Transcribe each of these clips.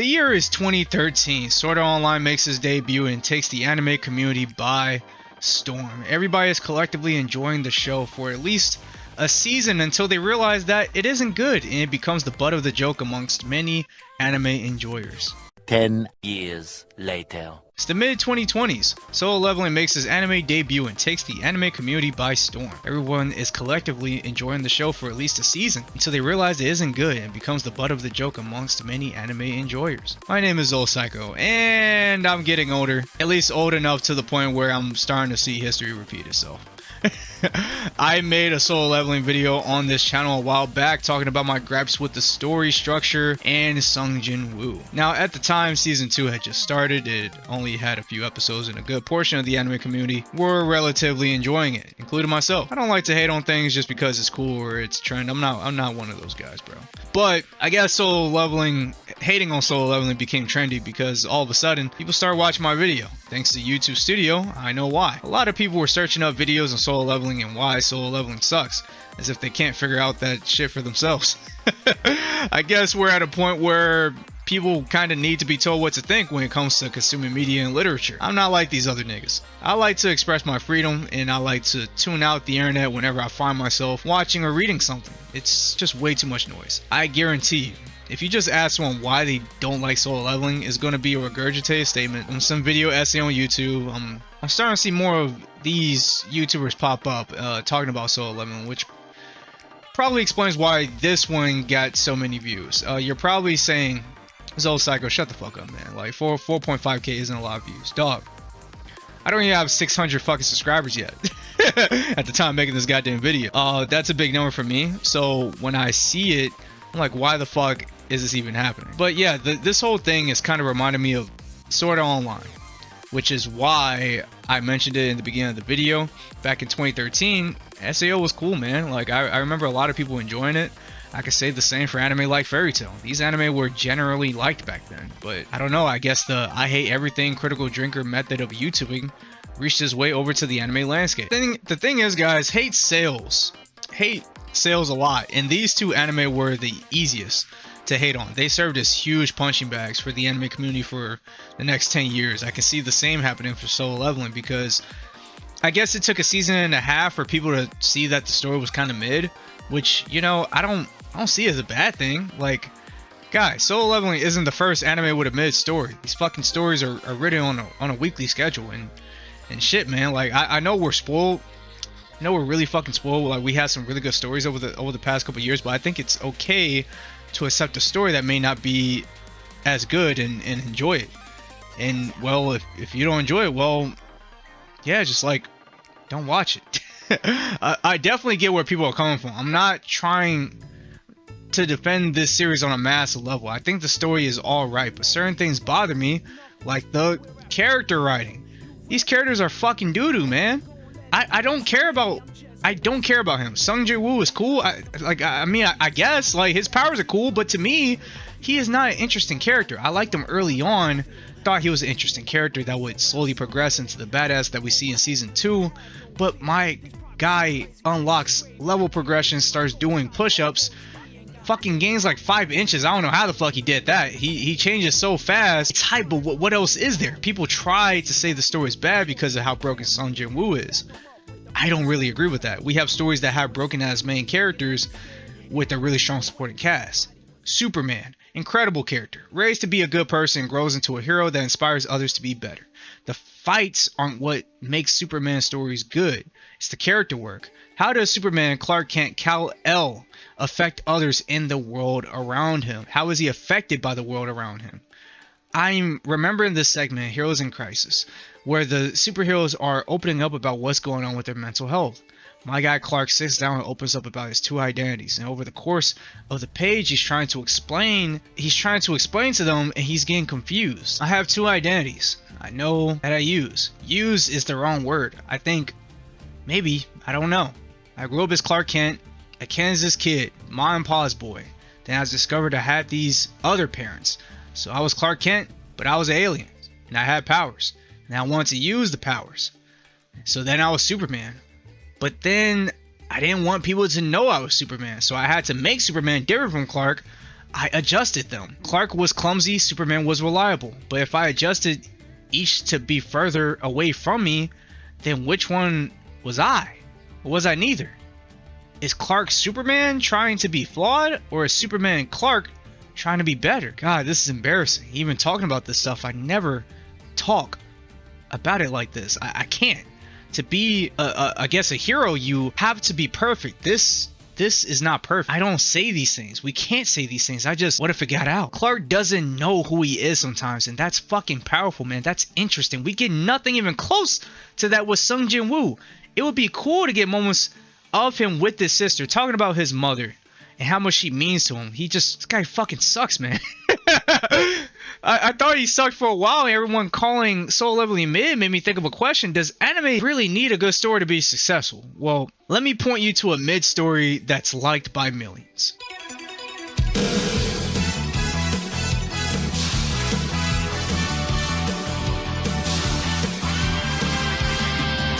The year is 2013. Sword Art Online makes its debut and takes the anime community by storm. Everybody is collectively enjoying the show for at least a season until they realize that it isn't good and it becomes the butt of the joke amongst many anime enjoyers. 10 years later. It's the mid-2020s. Solo Leveling makes its anime debut and takes the anime community by storm. Everyone is collectively enjoying the show for at least a season until they realize it isn't good and becomes the butt of the joke amongst many anime enjoyers. My name is Psycho, and I'm getting older. At least old enough to the point where I'm starting to see history repeat itself. I made a Solo Leveling video on this channel a while back talking about my gripes with the story structure and Sung Jin Woo. Now at the time season 2 had just started, it only had a few episodes and a good portion of the anime community were relatively enjoying it, including myself. I don't like to hate on things just because it's cool or it's trend. I'm not one of those guys, bro. But I guess hating on Solo Leveling became trendy because all of a sudden people started watching my video. Thanks to YouTube Studio, I know why. A lot of people were searching up videos on Solo Leveling and why Solo Leveling sucks, as if they can't figure out that shit for themselves. I guess we're at a point where people kind of need to be told what to think when it comes to consuming media and literature. I'm not like these other niggas. I like to express my freedom and I like to tune out the internet whenever I find myself watching or reading something. It's just way too much noise. I guarantee you, if you just ask someone why they don't like Solo Leveling, it's going to be a regurgitated statement on some video essay on YouTube. I'm starting to see more of these YouTubers pop up talking about Solo Leveling, which probably explains why this one got so many views. You're probably saying, Psycho, shut the fuck up, man. Like 4.5k isn't a lot of views. Dog, I don't even have 600 fucking subscribers yet. At the time making this goddamn video. That's a big number for me. So when I see it, I'm like, why the fuck is this even happening? But yeah, this whole thing is kind of reminding me of Sword Art Online, which is why I mentioned it in the beginning of the video. Back in 2013, SAO was cool, man. Like I remember a lot of people enjoying it. I could say the same for anime like Fairy Tail. These anime were generally liked back then, but I don't know, I guess the I hate everything critical drinker method of YouTubing reached its way over to the anime landscape. The thing is, guys, hate sales a lot, and these two anime were the easiest to hate on. They served as huge punching bags for the anime community for the next 10 years. I can see the same happening for Solo Leveling because I guess it took a season and a half for people to see that the story was kind of mid, which, you know, I don't see as a bad thing. Like, guys, Solo Leveling isn't the first anime with a mid story. These fucking stories are written on a weekly schedule and shit, man. Like, I know we're spoiled. I know we're really fucking spoiled. Like, we had some really good stories over the past couple years, but I think it's okay to accept a story that may not be as good and enjoy it. And well, if you don't enjoy it, well, yeah, just like don't watch it. I definitely get where people are coming from. I'm not trying to defend this series on a massive level. I think the story is all right, but certain things bother me, like the character writing. These characters are fucking doo-doo, man. I don't care about him. Sung Jin Woo is cool. I guess like his powers are cool, but to me, he is not an interesting character. I liked him early on. Thought he was an interesting character that would slowly progress into the badass that we see in season 2. But my guy unlocks level progression, starts doing push-ups, fucking gains like 5 inches. I don't know how the fuck he did that. He changes so fast. It's hype, but what else is there? People try to say the story is bad because of how broken Sung Jin Woo is. I don't really agree with that. We have stories that have broken as main characters with a really strong supporting cast. Superman, incredible character, raised to be a good person, grows into a hero that inspires others to be better. The fights aren't what makes Superman stories good. It's the character work. How does Superman, Clark Kent, Kal-El affect others in the world around him? How is he affected by the world around him? I'm remembering this segment, Heroes in Crisis, where the superheroes are opening up about what's going on with their mental health. My guy Clark sits down and opens up about his two identities, and over the course of the page he's trying to explain to them, and he's getting confused. I have two identities. I know that I use is the wrong word. I think maybe, I don't know. I grew up as Clark Kent, a Kansas kid, Ma and Pa's boy. Then I was discovered I had these other parents. So I was Clark Kent, but I was an alien, and I had powers, and I wanted to use the powers. So then I was Superman. But then I didn't want people to know I was Superman, so I had to make Superman different from Clark I adjusted them. Clark was clumsy, Superman was reliable. But if I adjusted each to be further away from me, then which one was I? Or was I neither? Is Clark Superman trying to be flawed, or is Superman Clark trying to be better? God, this is embarrassing. Even talking about this stuff, I never talk about it like this. I can't. To be, I guess, a hero, you have to be perfect. This is not perfect. I don't say these things. We can't say these things. What if it got out? Clark doesn't know who he is sometimes, and that's fucking powerful, man. That's interesting. We get nothing even close to that with Sung Jin Woo. It would be cool to get moments of him with his sister, talking about his mother and how much she means to him. This guy fucking sucks, man. I thought he sucked for a while, and everyone calling Solo Leveling mid made me think of a question. Does anime really need a good story to be successful? Well, let me point you to a mid story that's liked by millions.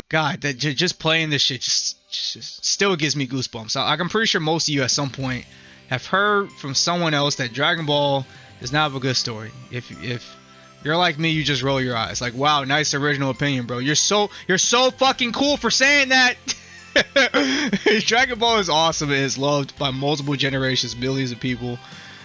God, that just playing this shit just still gives me goosebumps. I'm pretty sure most of you at some point have heard from someone else that Dragon Ball does not have a good story. If you're like me, you just roll your eyes. Like, wow, nice original opinion, bro. You're so fucking cool for saying that. Dragon Ball is awesome and is loved by multiple generations, millions of people,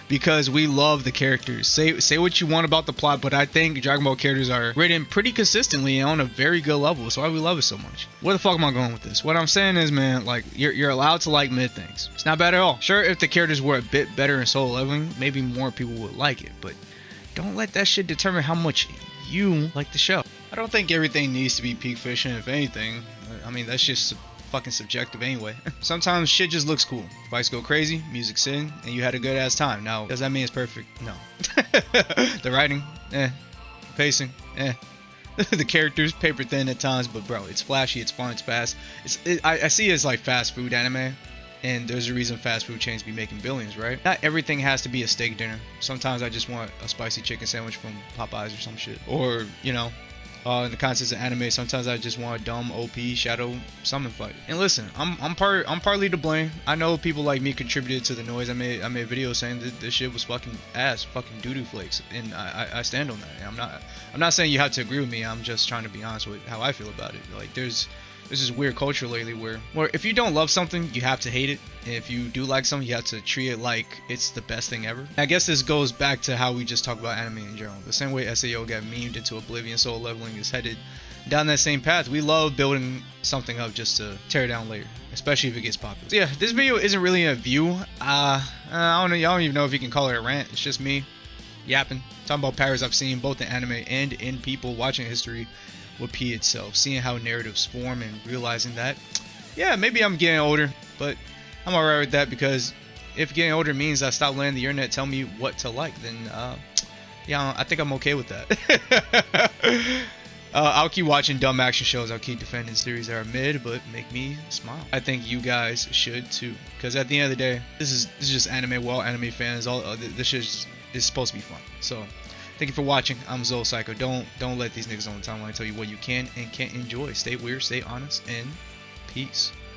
because we love the characters. Say what you want about the plot, but I think Dragon Ball characters are written pretty consistently and on a very good level. That's why we love it so much. Where the fuck am I going with this? What I'm saying is, man, like, you're allowed to like mid things. It's not bad at all. Sure, if the characters were a bit better in Solo Leveling, maybe more people would like it, but don't let that shit determine how much you like the show. I don't think everything needs to be peak fiction. If anything, I mean, that's just fucking subjective anyway. Sometimes shit just looks cool. Fights go crazy, music's in, and you had a good ass time. Now, does that mean it's perfect? No. The writing, the pacing, the characters, paper thin at times, but bro, it's flashy, it's fun, it's fast. I see it as like fast food anime, and there's a reason fast food chains be making billions, right? Not everything has to be a steak dinner. Sometimes I just want a spicy chicken sandwich from Popeyes or some shit. Or, you know, in the context of anime, sometimes I just want a dumb OP shadow summon fight. And listen, I'm partly to blame. I know people like me contributed to the noise. I made a video saying that this shit was fucking ass, fucking doo-doo flakes, and I stand on that. I'm not saying you have to agree with me. I'm just trying to be honest with how I feel about it. Like, there's this weird culture lately where if you don't love something, you have to hate it. And if you do like something, you have to treat it like it's the best thing ever. I guess this goes back to how we just talk about anime in general. The same way SAO got memed into oblivion, Solo Leveling is headed down that same path. We love building something up just to tear it down later, especially if it gets popular. So yeah, this video isn't really a view. I don't know. I don't even know if you can call it a rant. It's just me yapping, talking about powers I've seen both in anime and in people watching history with P itself, seeing how narratives form and realizing that, yeah, maybe I'm getting older, but I'm alright with that, because if getting older means I stop letting the internet tell me what to like, then yeah, I think I'm okay with that. I'll keep watching dumb action shows. I'll keep defending series that are mid but make me smile. I think you guys should too, because at the end of the day, this is just anime. Well, anime fans, all this is supposed to be fun. So thank you for watching. I'm Zol Psycho. Don't let these niggas on the timeline tell you what you can and can't enjoy. Stay weird, stay honest, and peace.